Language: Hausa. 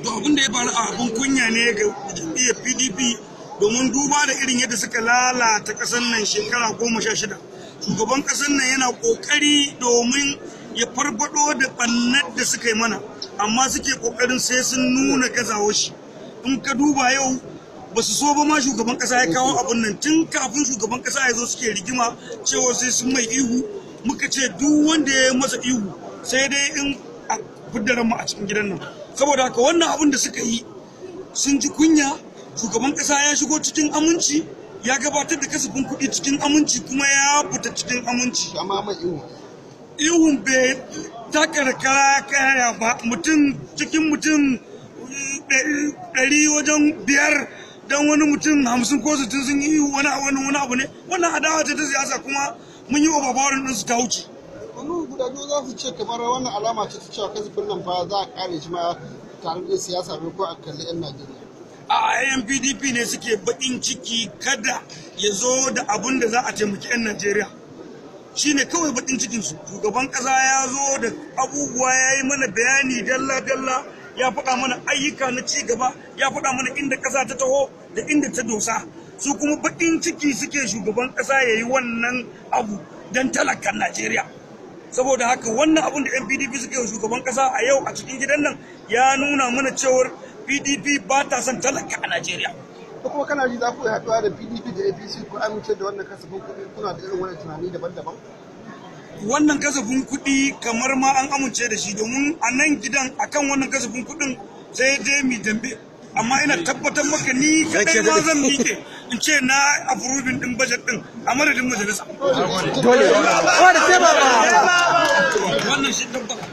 To abin da ya faru a abin kunya ne ga jam'iyyar PDP domin duba da irin yadda suka lalata ƙasar nan shekara 16. Shugaban ƙasar nan yana ƙoƙari domin ya farfado da ɓannar da suka yi mana, amma suke ƙoƙarin sai sun nuna gazawar shi. In ka duba yau ba su so ba ma shugaban ƙasa ya kawo abin nan, tun kafin shugaban ƙasa ya zo suke rigima cewa sai sun mai ihu. Muka ce duk wanda ya masa ihu sai dai in a fidda mu a cikin gidan nan. Saboda haka wannan abin da suka yi sun ji kunya. Shugaban kasa ya shigo cikin aminci, ya gabatar da kasafin kuɗi cikin aminci, kuma ya fita cikin aminci. Ihun bai taka kaya ba. Cikin mutum 100 wajen 5 dan wani mutum 50 ko 60 sun yi ihu wani abu ne. Wannan adawa ce ta siyasa, kuma mun yi overpowering ɗinsu ta wuce. Wani guda biyu za su ce kamar wannan alama ce ta cewa kasafin nan fa za a kare shi ma tare da siyasa bai ko a kalli 'yan Najeriya. A yan PDP ne suke baƙin ciki kada ya zo da abun da za a taimaki 'yan Najeriya. Shi ne kawai baƙin cikinsu. Shugaban ƙasa ya zo da abubuwa, ya yi mana bayani dalla-dalla, ya faɗa mana ayyuka na ci gaba, ya faɗa mana inda ƙasa ta taho da inda ta dosa. Su kuma baƙin ciki suke shugaban ƙasa ya yi wannan abu don talakan Najeriya. Saboda haka wannan abun da 'yan PDP suke yi shugaban ƙasa a yau a cikin gidan nan ya nuna mana cewar PDP ba ta son talaka a Najeriya. Ko kuma kana ji za ku haɗuwa da PDP da APC ko amince da wannan kasafin kuɗi, kuna da irin wannan tunani daban-daban? Wannan kasafin kuɗi kamar ma an amince da shi, domin a nan gidan akan wannan kasafin kuɗin sai dai mi dambe. Amma ina tabbatar maka ni kaɗai ma zan miƙe in ce na approving ɗin budget ɗin a madadin majalisa. Wannan shi tabbata.